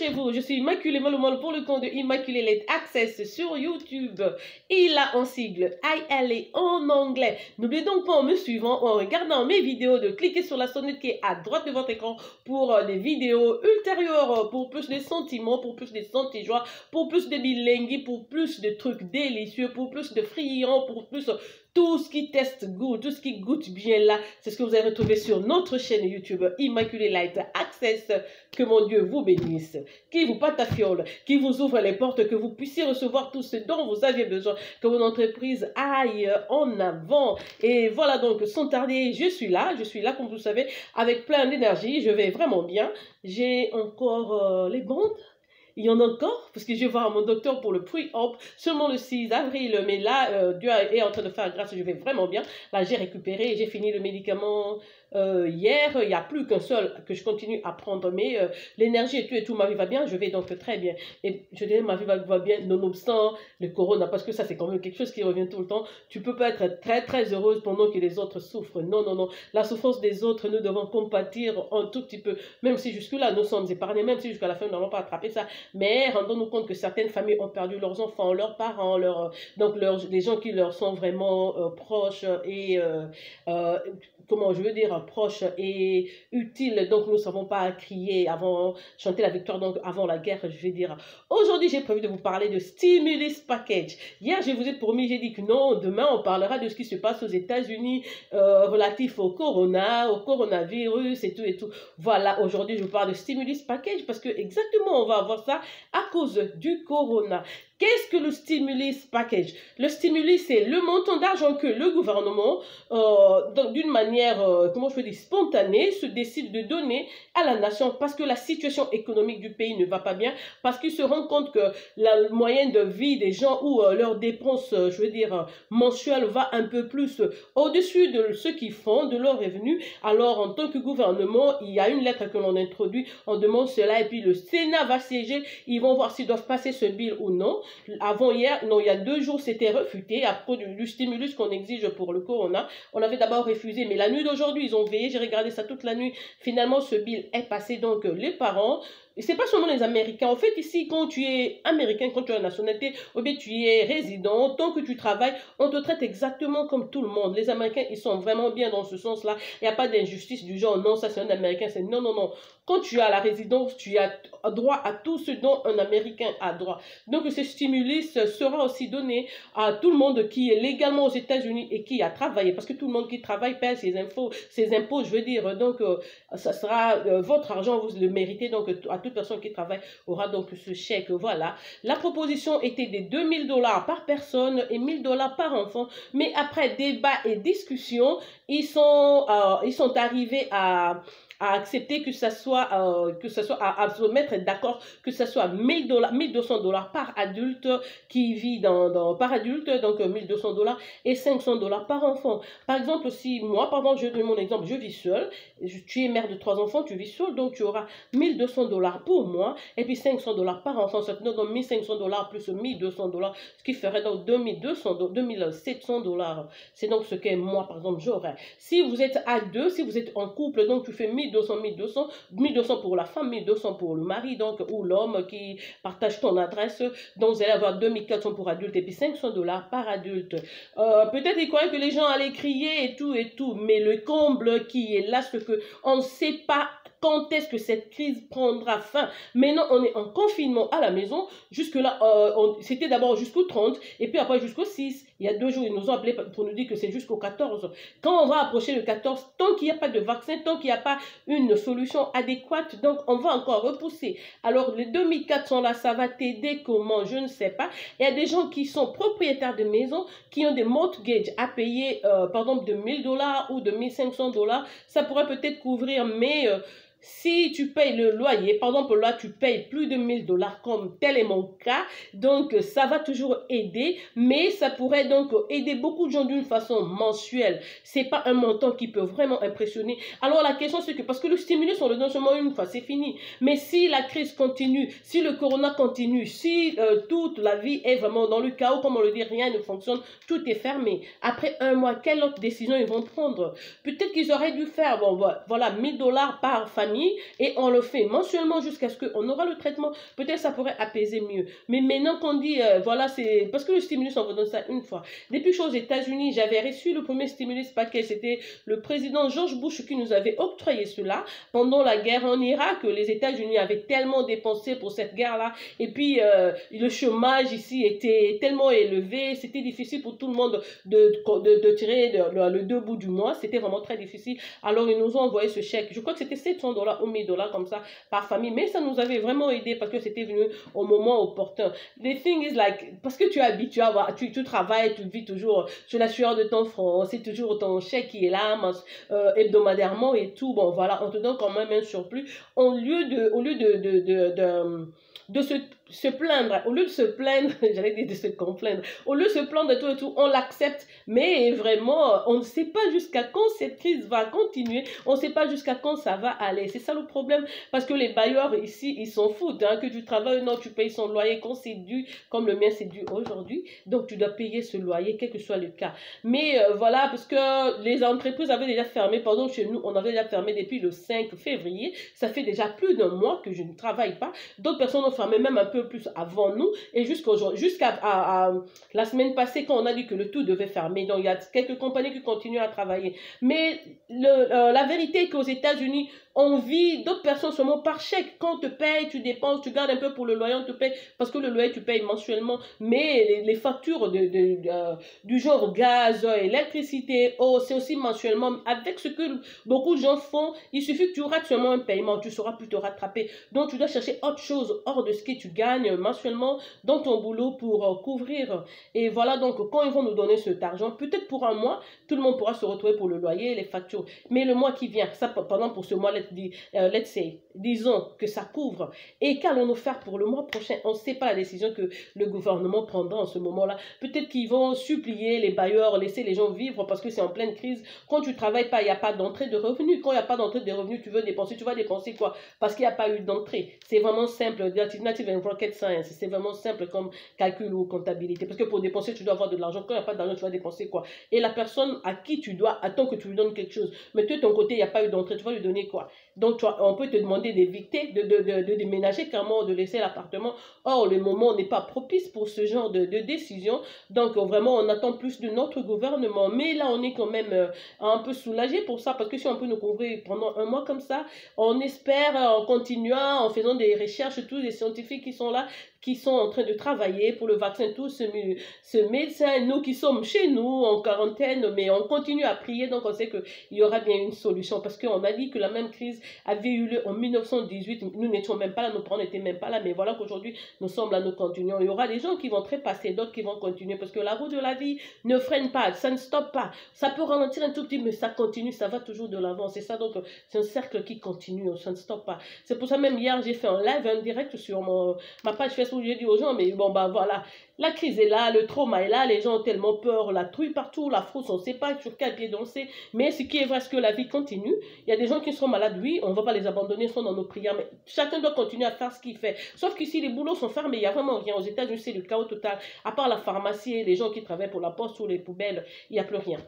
Couchez-vous, je suis Immaculée Malomalo pour le compte de Immaculée Let Access sur YouTube. Il a en sigle ILA en anglais. N'oubliez donc pas en me suivant, en regardant mes vidéos, de cliquer sur la sonnette qui est à droite de votre écran pour des vidéos ultérieures, pour plus de sentiments, pour plus de sentis-joie, pour plus de bilingues, pour plus de trucs délicieux, pour plus de friands, pour plus tout ce qui teste good, tout ce qui goûte bien là, c'est ce que vous allez retrouver sur notre chaîne YouTube Immaculée Let Access. Que mon Dieu vous bénisse, qui vous patafiole, qui vous ouvre les portes, que vous puissiez recevoir tout ce dont vous aviez besoin, que votre entreprise aille en avant. Et voilà donc, sans tarder, je suis là comme vous le savez, avec plein d'énergie, je vais vraiment bien. J'ai encore les bandes. Il y en a encore, parce que je vais voir mon docteur pour le pre-op seulement le 6 avril. Mais là, Dieu est en train de faire grâce, je vais vraiment bien. Là, j'ai récupéré, j'ai fini le médicament hier. Il n'y a plus qu'un seul que je continue à prendre. Mais l'énergie et tout, ma vie va bien. Je vais donc très bien. Et je dirais, ma vie va bien, nonobstant le corona, parce que ça, c'est quand même quelque chose qui revient tout le temps. Tu peux pas être très, très heureuse pendant que les autres souffrent. Non, non, non. La souffrance des autres, nous devons compatir un tout petit peu. Même si jusque-là, nous sommes épargnés, même si jusqu'à la fin, nous n'allons pas attraper ça. Mais rendons-nous compte que certaines familles ont perdu leurs enfants, leurs parents, les gens qui leur sont vraiment proches et, comment je veux dire, proches et utiles. Donc, nous ne savons pas crier avant, chanter la victoire, donc avant la guerre, je vais dire. Aujourd'hui, j'ai prévu de vous parler de Stimulus Package. Hier, je vous ai promis, j'ai dit que non, demain, on parlera de ce qui se passe aux États-Unis relatif au coronavirus et tout et tout. Voilà, aujourd'hui, je vous parle de Stimulus Package parce que exactement, on va avoir ça à cause du corona. Qu'est-ce que le stimulus package? Le stimulus, c'est le montant d'argent que le gouvernement, d'une manière, comment je peux dire, spontanée, se décide de donner à la nation parce que la situation économique du pays ne va pas bien, parce qu'ils se rendent compte que la moyenne de vie des gens ou leurs dépenses, je veux dire, mensuelles va un peu plus au-dessus de ce qu'ils font, de leurs revenus. Alors, en tant que gouvernement, il y a une lettre que l'on introduit, on demande cela et puis le Sénat va siéger, ils vont voir s'ils doivent passer ce bill ou non. Avant hier, non, il y a 2 jours, c'était refuté à propos du stimulus qu'on exige pour le corona. On avait d'abord refusé, mais la nuit d'aujourd'hui, ils ont veillé, j'ai regardé ça toute la nuit. Finalement, ce bill est passé, donc les parents, et c'est pas seulement les Américains. En fait, ici, quand tu es américain, quand tu as une nationalité, ou bien tu es résident, tant que tu travailles, on te traite exactement comme tout le monde. Les Américains, ils sont vraiment bien dans ce sens-là. Il n'y a pas d'injustice du genre, non, ça c'est un Américain, c'est non, non, non. Quand tu as la résidence, tu as droit à tout ce dont un Américain a droit. Donc, ce stimulus sera aussi donné à tout le monde qui est légalement aux États-Unis et qui a travaillé. Parce que tout le monde qui travaille paie ses impôts, je veux dire. Donc, ça sera votre argent, vous le méritez. Donc, à toute personne qui travaille aura donc ce chèque. Voilà. La proposition était de 2000 $ par personne et 1000 $ par enfant. Mais après débat et discussion, ils sont arrivés à accepter que ça soit à se mettre d'accord que ça soit 1000 $, 1200 $ par adulte qui vit par adulte, donc 1200 $ et 500 $ par enfant. Par exemple, si moi, pardon, je donne mon exemple, je vis seule, tu es mère de 3 enfants, tu vis seule, donc tu auras 1200 $ pour moi et puis 500 $ par enfant, ça te donne donc 1500 $ plus 1200 $, ce qui ferait donc 2700 $. C'est donc ce que moi, par exemple, j'aurais. Si vous êtes à deux, si vous êtes en couple, donc tu fais 1200 pour la femme, 1200 pour le mari, donc, ou l'homme qui partage ton adresse. Donc, vous allez avoir 2400 pour adulte et puis 500 $ par adulte. Peut-être ils croyaient que les gens allaient crier et tout, mais le comble qui est là, c'est que on ne sait pas quand est-ce que cette crise prendra fin. Maintenant, on est en confinement à la maison. Jusque-là, c'était d'abord jusqu'au 30 et puis après jusqu'au 6. Il y a 2 jours, ils nous ont appelé pour nous dire que c'est jusqu'au 14. Quand on va approcher le 14, tant qu'il n'y a pas de vaccin, tant qu'il n'y a pas une solution adéquate, donc on va encore repousser. Alors, les 2400 là, ça va t'aider comment? Je ne sais pas. Il y a des gens qui sont propriétaires de maisons, qui ont des mortgages à payer, par exemple, de 1000 $ ou de 1500 $. Ça pourrait peut-être couvrir, mais si tu payes le loyer, par exemple là tu payes plus de 1000 $ comme tel est mon cas, donc ça va toujours aider, mais ça pourrait donc aider beaucoup de gens d'une façon mensuelle. C'est pas un montant qui peut vraiment impressionner. Alors la question c'est que, parce que le stimulus on le donne seulement une fois, c'est fini. Mais si la crise continue, si le corona continue, si toute la vie est vraiment dans le chaos, comme on le dit, rien ne fonctionne, tout est fermé. Après 1 mois, quelle autre décision ils vont prendre? Peut-être qu'ils auraient dû faire, bon voilà, 1000 $ par famille famille et on le fait mensuellement jusqu'à ce qu'on aura le traitement. Peut-être ça pourrait apaiser mieux. Mais maintenant qu'on dit, voilà, c'est parce que le stimulus, on vous donne ça une fois. Depuis que je suis aux États-Unis, j'avais reçu le premier stimulus paquet. C'était le président George Bush qui nous avait octroyé cela pendant la guerre en Irak. Les États-Unis avaient tellement dépensé pour cette guerre-là. Et puis, le chômage ici était tellement élevé. C'était difficile pour tout le monde de tirer le deux bouts du mois. C'était vraiment très difficile. Alors, ils nous ont envoyé ce chèque. Je crois que c'était $700 ou $1000 comme ça par famille. Mais ça nous avait vraiment aidé parce que c'était venu au moment opportun. The thing is like, parce que tu es habitué à voir, tu travailles, tu vis toujours sur la sueur de ton front. C'est toujours ton chèque qui est là, hebdomadairement et tout. Bon, voilà, on te donne quand même un surplus. Au lieu de se plaindre, au lieu de se plaindre, j'allais dire de se complaindre, au lieu de se plaindre de tout et tout, on l'accepte, mais vraiment, on ne sait pas jusqu'à quand cette crise va continuer, on ne sait pas jusqu'à quand ça va aller, c'est ça le problème, parce que les bailleurs ici, ils s'en foutent, hein, que tu travailles ou non, tu payes son loyer, quand c'est dû, comme le mien c'est dû aujourd'hui, donc tu dois payer ce loyer, quel que soit le cas, mais voilà, parce que les entreprises avaient déjà fermé, pardon, chez nous, on avait déjà fermé depuis le 5 février, ça fait déjà plus d'un mois que je ne travaille pas, d'autres personnes ont fermé même un peu plus avant nous et jusqu'à la semaine passée quand on a dit que le tout devait fermer. Donc il y a quelques compagnies qui continuent à travailler. Mais la vérité est qu'aux États-Unis, on vit d'autres personnes seulement par chèque. Quand on te paye, tu dépenses, tu gardes un peu pour le loyer, on te paye parce que le loyer tu payes mensuellement. Mais les factures du genre gaz, électricité, eau, c'est aussi mensuellement. Avec ce que beaucoup de gens font, il suffit que tu rates seulement un paiement, tu ne sauras plus te rattraper. Donc tu dois chercher autre chose hors de ce que tu gagnes mensuellement dans ton boulot pour couvrir. Et voilà, donc quand ils vont nous donner cet argent, peut-être pour un mois, tout le monde pourra se retrouver pour le loyer, les factures. Mais le mois qui vient, ça pendant pour ce mois, let's say, disons que ça couvre. Et qu'allons-nous faire pour le mois prochain? On ne sait pas la décision que le gouvernement prendra en ce moment-là. Peut-être qu'ils vont supplier les bailleurs, laisser les gens vivre parce que c'est en pleine crise. Quand tu ne travailles pas, il n'y a pas d'entrée de revenus. Quand il n'y a pas d'entrée de revenus, tu veux dépenser, tu vas dépenser quoi? Parce qu'il n'y a pas eu d'entrée. C'est vraiment simple. Native and rocket science. C'est vraiment simple comme calcul ou comptabilité. Parce que pour dépenser, tu dois avoir de l'argent. Quand il n'y a pas d'argent, tu vas dépenser quoi? Et la personne à qui tu dois attend que tu lui donnes quelque chose. Mais toi, de ton côté, il n'y a pas eu d'entrée. Tu vas lui donner quoi? Donc, on peut te demander d'éviter, de déménager carrément, de laisser l'appartement. Or, le moment n'est pas propice pour ce genre de décision. Donc, vraiment, on attend plus de notre gouvernement. Mais là, on est quand même un peu soulagé pour ça. Parce que si on peut nous couvrir pendant un mois comme ça, on espère, en continuant, en faisant des recherches, tous les scientifiques qui sont là, qui sont en train de travailler pour le vaccin, tout ce médecin, nous qui sommes chez nous en quarantaine, mais on continue à prier, donc on sait qu'il y aura bien une solution, parce qu'on a dit que la même crise avait eu lieu en 1918, nous n'étions même pas là, nos parents n'étaient même pas là, mais voilà qu'aujourd'hui nous sommes là, nous continuons. Il y aura des gens qui vont trépasser, d'autres qui vont continuer, parce que la roue de la vie ne freine pas, ça ne stoppe pas, ça peut ralentir un tout petit, mais ça continue, ça va toujours de l'avant, c'est ça, donc c'est un cercle qui continue, ça ne stoppe pas. C'est pour ça même hier j'ai fait un live, un direct sur ma page Facebook, où j'ai dit aux gens, mais bon, bah voilà, la crise est là, le trauma est là, les gens ont tellement peur, la trouille partout, la frousse, on ne sait pas sur quel pied danser, mais ce qui est vrai, c'est que la vie continue. Il y a des gens qui seront malades, oui, on ne va pas les abandonner, ils sont dans nos prières, mais chacun doit continuer à faire ce qu'il fait. Sauf qu'ici, les boulots sont fermés, il n'y a vraiment rien. Aux États-Unis, c'est le chaos total. À part la pharmacie et les gens qui travaillent pour la poste ou les poubelles, il n'y a plus rien.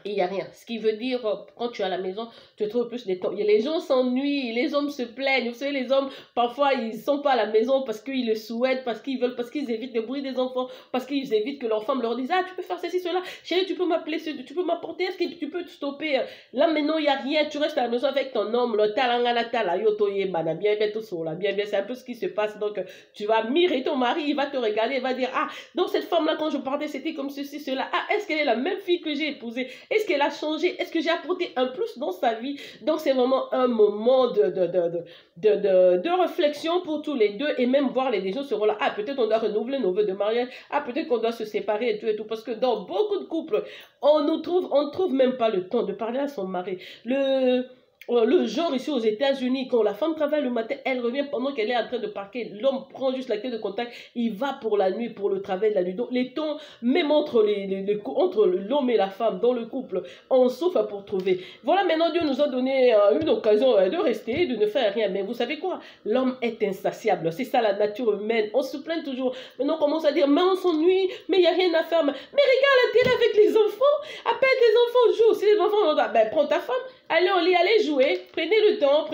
Et il n'y a rien. Ce qui veut dire, quand tu es à la maison, tu trouves plus de temps. Les gens s'ennuient, les hommes se plaignent. Vous savez, les hommes, parfois, ils ne sont pas à la maison parce qu'ils le souhaitent, parce qu'ils veulent, parce qu'ils évitent le bruit des enfants, parce qu'ils évitent que leur femme leur dise, ah, tu peux faire ceci, cela. Chérie, tu peux m'appeler, tu peux m'apporter, est-ce que tu peux te stopper? Là, maintenant, il n'y a rien. Tu restes à la maison avec ton homme, le talangana tala, yotoye, bana, bien, bien, tout ça, bien, bien. C'est un peu ce qui se passe. Donc, tu vas mirer ton mari, il va te regarder, il va dire, ah, donc cette femme-là, quand je partais, c'était comme ceci, cela. Ah, est-ce qu'elle est la même fille que j'ai épousée? Est-ce qu'elle a changé? Est-ce que j'ai apporté un plus dans sa vie? Donc, c'est vraiment un moment de réflexion pour tous les deux et même voir les gens seront là. Ah, peut-être on doit renouveler nos vœux de mariage. Ah, peut-être qu'on doit se séparer et tout et tout. Parce que dans beaucoup de couples, on ne trouve même pas le temps de parler à son mari. Le genre ici aux États-Unis, quand la femme travaille le matin, elle revient pendant qu'elle est en train de parquer. L'homme prend juste la clé de contact, il va pour la nuit, pour le travail de la nuit. Donc les tons, même entre l'homme et la femme dans le couple, on souffre pour trouver. Voilà, maintenant Dieu nous a donné une occasion de rester, de ne faire rien. Mais vous savez quoi? L'homme est insatiable. C'est ça la nature humaine. On se plaint toujours. Maintenant on commence à dire, mais on s'ennuie, mais il n'y a rien à faire. Mais regarde la télé avec les enfants. Appelle tes enfants, joue. Si les enfants ont ben prends ta femme, allez au lit, allez jouer. échoué, prenez le temps,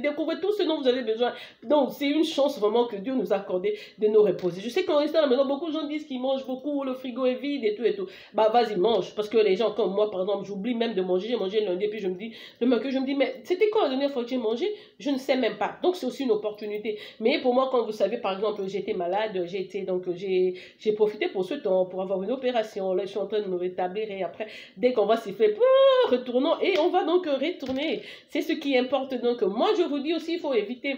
découvrez tout ce dont vous avez besoin. Donc, c'est une chance vraiment que Dieu nous a accordé de nous reposer. Je sais qu'en restant à la maison, beaucoup de gens disent qu'ils mangent beaucoup, le frigo est vide et tout et tout. Bah, vas-y, mange. Parce que les gens comme moi, par exemple, j'oublie même de manger. J'ai mangé lundi et puis je me dis, le mercredi, je me dis, mais c'était quand la dernière fois que j'ai mangé? Je ne sais même pas. Donc, c'est aussi une opportunité. Mais pour moi, quand vous savez, par exemple, j'étais malade, j'ai profité pour ce temps, pour avoir une opération. Là, je suis en train de me rétablir et après, dès qu'on va siffler, retournons et on va donc retourner. C'est ce qui importe. Donc, moi, je vous dis aussi, il faut éviter.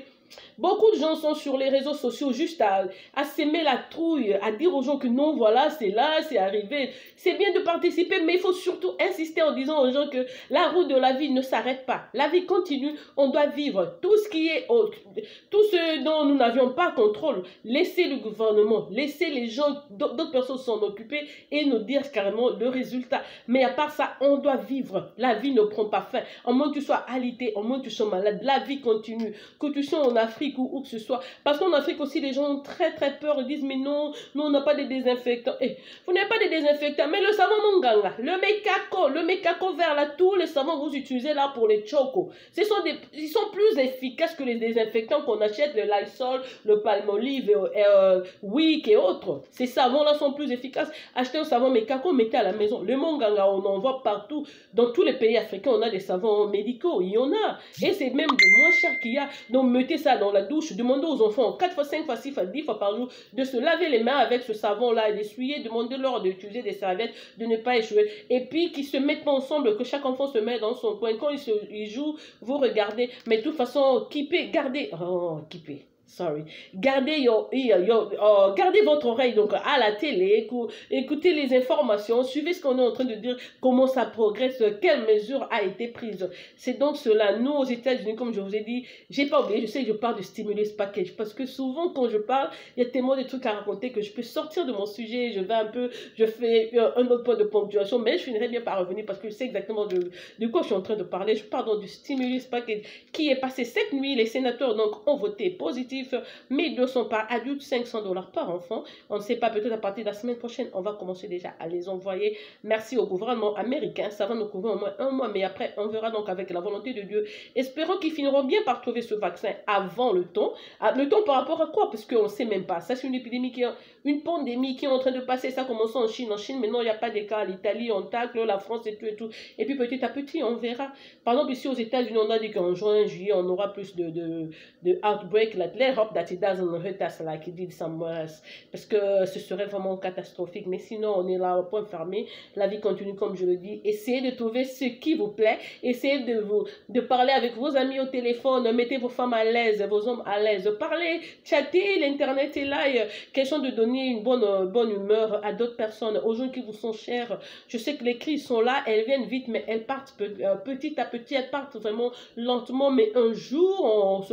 Beaucoup de gens sont sur les réseaux sociaux juste à s'aimer la trouille, à dire aux gens que non, voilà, c'est là, c'est arrivé. C'est bien de participer, mais il faut surtout insister en disant aux gens que la route de la vie ne s'arrête pas. La vie continue, on doit vivre tout tout ce dont nous n'avions pas contrôle. Laissez le gouvernement, laissez les gens, d'autres personnes s'en occuper et nous dire carrément le résultat. Mais à part ça, on doit vivre. La vie ne prend pas fin. En moins que tu sois alité, en moins que tu sois malade, la vie continue. Que tu sois en Afrique ou où que ce soit. Parce qu'en Afrique aussi, les gens ont très très peur. Ils disent, mais non, nous on n'a pas de désinfectants. Vous n'avez pas de désinfectants, mais le savon monganga, le mekako vert là, tous les savons que vous utilisez là pour les chocos, ils sont plus efficaces que les désinfectants qu'on achète, le Lysol, le Palmolive, Wick et autres. Ces savons là sont plus efficaces. Achetez un savon mekako, mettez à la maison. Le monganga, on en voit partout. Dans tous les pays africains, on a des savons médicaux. Il y en a. Et c'est même de moins cher qu'il y a. Donc mettez ça dans la douche, demandez aux enfants 4 fois, 5 fois, 6 fois, 10 fois par jour de se laver les mains avec ce savon-là et d'essuyer, demandez-leur d'utiliser des serviettes, de ne pas échouer. Et puis qu'ils se mettent ensemble, que chaque enfant se mette dans son coin. Quand ils jouent, vous regardez. Mais de toute façon, gardez. Oh, sorry. Gardez gardez votre oreille donc à la télé, écoutez les informations, suivez ce qu'on est en train de dire, comment ça progresse, quelle mesure a été prise. C'est donc cela. Nous aux États-Unis, comme je vous ai dit, j'ai pas oublié, je sais que je parle de stimulus package parce que souvent quand je parle, il y a tellement de trucs à raconter que je peux sortir de mon sujet, je fais un autre point de ponctuation, mais je finirai bien par revenir parce que je sais exactement de quoi je suis en train de parler. Je parle donc du stimulus package qui est passé cette nuit. Les sénateurs donc ont voté positif. 1200 par adulte, 500 $ par enfant. On ne sait pas, peut-être à partir de la semaine prochaine, on va commencer déjà à les envoyer. Merci au gouvernement américain. Ça va nous couvrir au moins un mois, mais après, on verra donc avec la volonté de Dieu. Espérons qu'ils finiront bien par trouver ce vaccin avant le temps. Le temps par rapport à quoi? Parce qu'on ne sait même pas. Ça, c'est une épidémie une pandémie qui est en train de passer. Ça a commencé en Chine. En Chine, maintenant, il n'y a pas de cas. L'Italie, on tacle, la France et tout et tout. Et puis, petit à petit, on verra. Par exemple, ici aux États-Unis, on a dit qu'en juin, juillet, on aura plus de outbreak. Let's hope that it doesn't hurt us like it did somewhere else. Parce que ce serait vraiment catastrophique. Mais sinon, on est là au point fermé. La vie continue, comme je le dis. Essayez de trouver ce qui vous plaît. Essayez de parler avec vos amis au téléphone. Mettez vos femmes à l'aise, vos hommes à l'aise. Parlez, chattez. L'Internet est là. Question de donner une bonne humeur à d'autres personnes, aux gens qui vous sont chers. Je sais que les crises sont là. Elles viennent vite, mais elles partent petit à petit. Elles partent vraiment lentement. Mais un jour,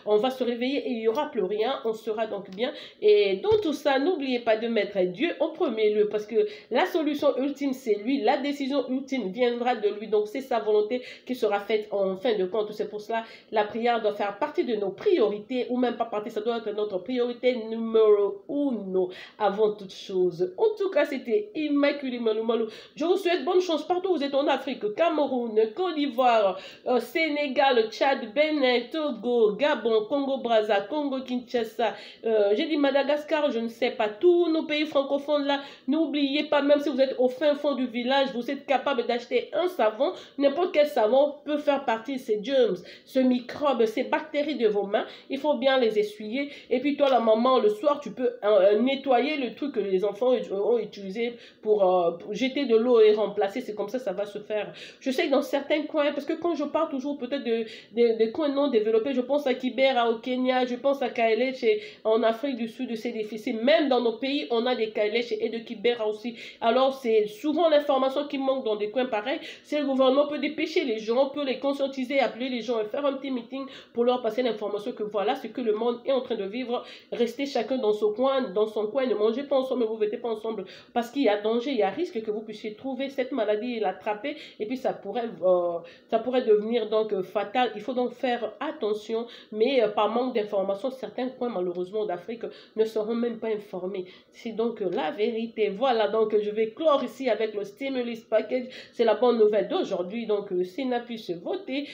on va se réveiller et il n'y aura plus rien, on sera donc bien. Et dans tout ça, n'oubliez pas de mettre Dieu en premier lieu parce que la solution ultime, c'est lui. La décision ultime viendra de lui. Donc, c'est sa volonté qui sera faite en fin de compte. C'est pour cela la prière doit faire partie de nos priorités ou même pas partie, ça doit être notre priorité numéro 1 avant toute chose. En tout cas, c'était Immaculée Malou Malou. Je vous souhaite bonne chance partout où vous êtes en Afrique, Cameroun, Côte d'Ivoire, Sénégal, Tchad, Bénin, Togo, Gabon, Congo-Brazza, Congo-Kinshasa, j'ai dit Madagascar, je ne sais pas, tous nos pays francophones là, n'oubliez pas, même si vous êtes au fin fond du village, vous êtes capable d'acheter un savon, n'importe quel savon peut faire partie de ces germs, ce microbe, ces bactéries de vos mains, il faut bien les essuyer, et puis toi la maman, le soir, tu peux nettoyer le truc que les enfants ont utilisé pour jeter de l'eau et remplacer, c'est comme ça va se faire. Je sais que dans certains coins, parce que quand je parle toujours peut-être de coins non développés, je pense à Kibera au Kenya, je pense à Kaeleche en Afrique du Sud, c'est difficile. Même dans nos pays, on a des Kaeleche et de Kibera aussi. Alors, c'est souvent l'information qui manque dans des coins pareils. Si le gouvernement peut dépêcher les gens, peut les conscientiser, appeler les gens et faire un petit meeting pour leur passer l'information que voilà ce que le monde est en train de vivre. Restez chacun dans son coin, ne mangez pas ensemble, ne vous mettez pas ensemble parce qu'il y a danger, il y a risque que vous puissiez trouver cette maladie et l'attraper et puis ça pourrait devenir donc fatal. Il faut donc faire attention, mais par manque d'information, d'informations, certains coins malheureusement d'Afrique ne seront même pas informés. C'est donc la vérité. Voilà, donc je vais clore ici avec le stimulus package. C'est la bonne nouvelle d'aujourd'hui. Donc le Sénat puisse voter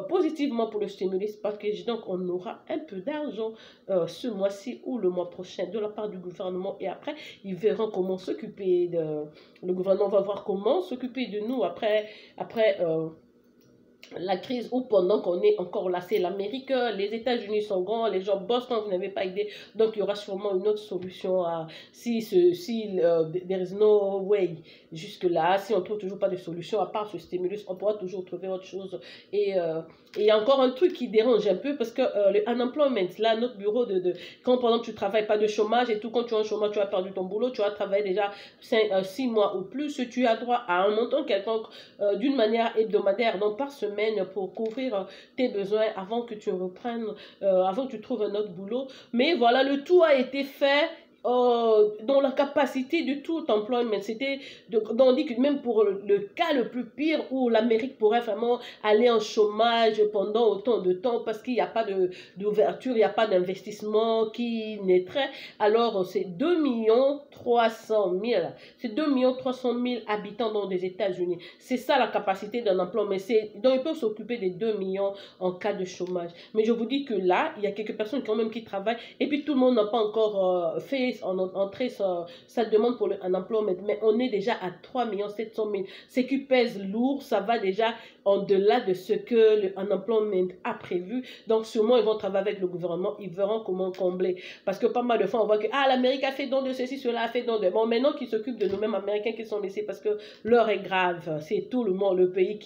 positivement pour le stimulus package. Donc on aura un peu d'argent ce mois-ci ou le mois prochain de la part du gouvernement. Et après, ils verront comment s'occuper de... Le gouvernement va voir comment s'occuper de nous après la crise ou pendant qu'on est encore là. C'est l'Amérique, les États-Unis sont grands, les gens bossent quand vous n'avez pas idée. Donc il y aura sûrement une autre solution si there is no way jusque-là, si on ne trouve toujours pas de solution à part ce stimulus, on pourra toujours trouver autre chose. Et il y a encore un truc qui dérange un peu parce que le unemployment, là, notre bureau quand pendant que tu travailles pas de chômage et tout, quand tu es en chômage, tu as perdu ton boulot, tu as travaillé déjà 6 mois ou plus, tu as droit à un montant quelconque d'une manière hebdomadaire, donc par semaine, pour couvrir tes besoins avant que tu reprennes, avant que tu trouves un autre boulot. Mais voilà, le tout a été fait dans la capacité de tout employment. On dit que même pour le cas le plus pire où l'Amérique pourrait vraiment aller en chômage pendant autant de temps parce qu'il n'y a pas d'ouverture, il n'y a pas d'investissement qui naîtrait, alors c'est 2 300 000. C'est 2 300 000 habitants dans les États-Unis. C'est ça la capacité d'un emploi. Mais donc ils peuvent s'occuper des 2 millions en cas de chômage. Mais je vous dis que là, il y a quelques personnes quand même qui travaillent et puis tout le monde n'a pas encore fait entrer sa demande pour un emploi, mais on est déjà à 3 700 000. Ce qui pèse lourd, ça va déjà en-delà de ce que le unemployment a prévu. Donc sûrement ils vont travailler avec le gouvernement, ils verront comment combler. Parce que pas mal de fois on voit que l'Amérique a fait don de ceci, cela a fait don de... Bon, maintenant qu'ils s'occupent de nous-mêmes Américains qui sont laissés parce que l'heure est grave. C'est tout le monde, le pays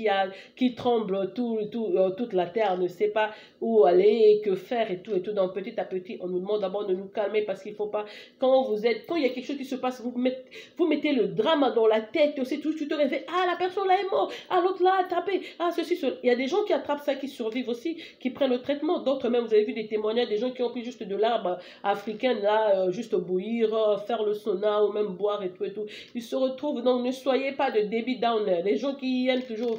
qui tremble, toute la terre ne sait pas où aller, que faire et tout. Donc petit à petit, on nous demande d'abord de nous calmer parce qu'il ne faut pas... Quand il y a quelque chose qui se passe, vous mettez le drame dans la tête, aussi, tu te réveilles, la personne là est morte, l'autre là a tapé, ceci, cela. Il y a des gens qui attrapent ça, qui survivent aussi, qui prennent le traitement. D'autres même, vous avez vu des témoignages, des gens qui ont pris juste de l'arbre africain, là, juste bouillir, faire le sauna ou même boire et tout. Ils se retrouvent, donc ne soyez pas de débit downer. Les gens qui aiment toujours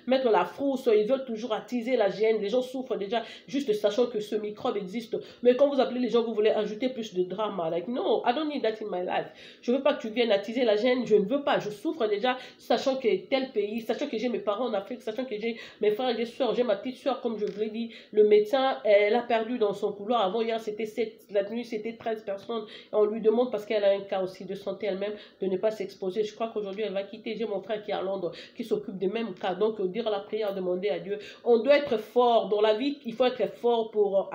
mettre la frousse, ils veulent toujours attiser la gêne. Les gens souffrent déjà juste sachant que ce microbe existe. Mais quand vous appelez les gens, vous voulez ajouter plus de drame. Like, no, I don't need that in my life. Je veux pas que tu viennes attiser la gêne. Je ne veux pas. Je souffre déjà sachant que tel pays, sachant que j'ai mes parents en Afrique, sachant que j'ai mes frères et mes soeurs, j'ai ma petite soeur, comme je vous l'ai dit. Le médecin, elle a perdu dans son couloir. Avant hier, c'était 7, la nuit, c'était 13 personnes. Et on lui demande, parce qu'elle a un cas aussi de santé elle-même, de ne pas s'exposer. Je crois qu'aujourd'hui, elle va quitter. J'ai mon frère qui est à Londres, qui s'occupe des mêmes cas. Donc, dire la prière, demander à Dieu. On doit être fort. Dans la vie, il faut être fort pour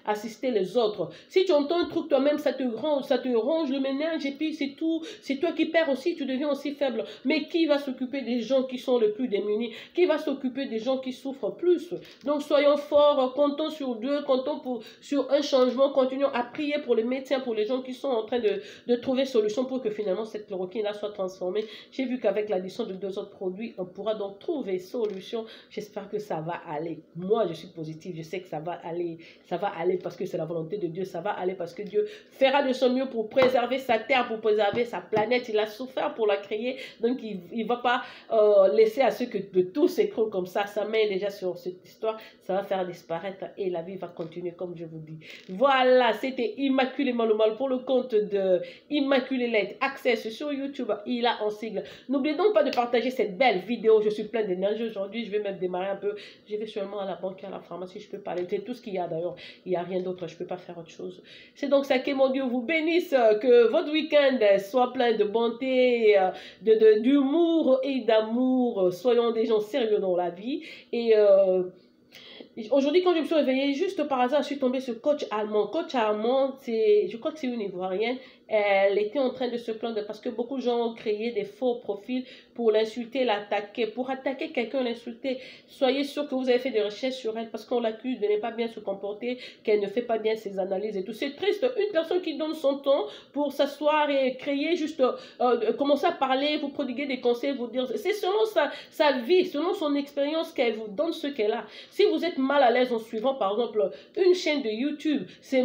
assister les autres. Si tu entends un truc toi-même, ça te ronge le ménage et puis c'est tout. C'est toi qui perds aussi, tu deviens aussi faible. Mais qui va s'occuper des gens qui sont les plus démunis? Qui va s'occuper des gens qui souffrent plus? Donc soyons forts, comptons sur Dieu, comptons sur un changement, continuons à prier pour les médecins, pour les gens qui sont en train de trouver solution pour que finalement cette chloroquine-là soit transformée. J'ai vu qu'avec l'addition de 2 autres produits, on pourra donc trouver solution. J'espère que ça va aller. Moi, je suis positive, je sais que ça va aller parce que c'est la volonté de Dieu, ça va aller parce que Dieu fera de son mieux pour préserver sa terre, pour préserver sa planète. Il a souffert pour la créer, donc il ne va pas laisser à ce que tout s'écroule comme ça. Sa main est déjà sur cette histoire, ça va faire disparaître et la vie va continuer comme je vous dis. Voilà, c'était Immaculément le Mal pour le compte de Immaculée Let Access sur YouTube, il a en sigle. N'oubliez donc pas de partager cette belle vidéo, je suis plein d'énergie aujourd'hui, je vais même démarrer un peu, je vais seulement à la banque et à la pharmacie, je peux parler, c'est tout ce qu'il y a d'ailleurs, il n'y a rien d'autre, je ne peux pas faire autre chose. C'est donc ça, que mon Dieu vous bénisse, que votre week-end soit plein de bonté, d'humour et d'amour, soyons des gens sérieux dans la vie. Et aujourd'hui, quand je me suis réveillée, juste par hasard, je suis tombée sur Coach Allemand. Coach Allemand, je crois que c'est une Ivoirienne. Elle était en train de se plaindre parce que beaucoup de gens ont créé des faux profils pour l'insulter, l'attaquer. Pour attaquer quelqu'un, l'insulter, soyez sûr que vous avez fait des recherches sur elle parce qu'on l'accuse de ne pas bien se comporter, qu'elle ne fait pas bien ses analyses et tout. C'est triste. Une personne qui donne son temps pour s'asseoir et créer juste, commencer à parler, vous prodiguer des conseils, vous dire, c'est selon sa vie, selon son expérience qu'elle vous donne ce qu'elle a. Si vous êtes mal à l'aise en suivant, par exemple, une chaîne de YouTube, c'est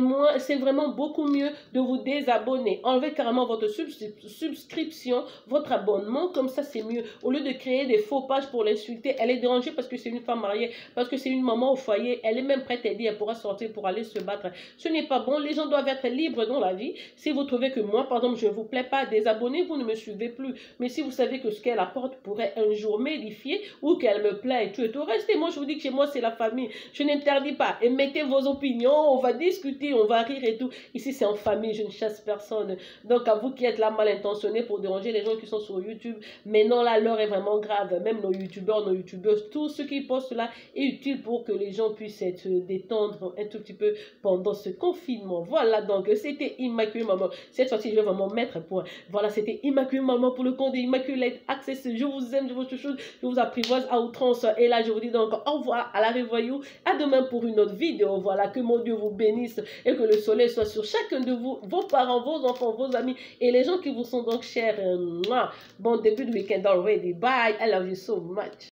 vraiment beaucoup mieux de vous désabonner. Enlevez carrément votre subscription, votre abonnement, comme ça c'est mieux. Au lieu de créer des faux pages pour l'insulter, elle est dérangée parce que c'est une femme mariée, parce que c'est une maman au foyer, elle est même prête à aider, elle pourra sortir pour aller se battre. Ce n'est pas bon, les gens doivent être libres dans la vie. Si vous trouvez que moi, par exemple, je ne vous plais pas, désabonnez-vous, ne me suivez plus. Mais si vous savez que ce qu'elle apporte pourrait un jour m'édifier ou qu'elle me plaît et tout, restez. Moi, je vous dis que chez moi, c'est la famille. Je n'interdis pas. Et mettez vos opinions, on va discuter, on va rire et tout. Ici, c'est en famille, je ne chasse personne. Donc, à vous qui êtes là mal intentionnés pour déranger les gens qui sont sur YouTube, mais non, là, l'heure est vraiment grave. Même nos youtubeurs, nos youtubeuses, tout ce qu'ils postent là est utile pour que les gens puissent se détendre un tout petit peu pendant ce confinement. Voilà, donc, c'était Immaculée Maman. Cette fois-ci, je vais vraiment mettre un point. Voilà, c'était Immaculée Maman pour le compte d'Immaculate Access. Je vous aime, je vous chouchoute, je vous apprivoise à outrance. Et là, je vous dis donc au revoir, à la revoyou. À demain pour une autre vidéo. Voilà, que mon Dieu vous bénisse et que le soleil soit sur chacun de vous, vos parents, vos enfants, vos amis et les gens qui vous sont donc chers. Bon début de week-end already. Bye. I love you so much.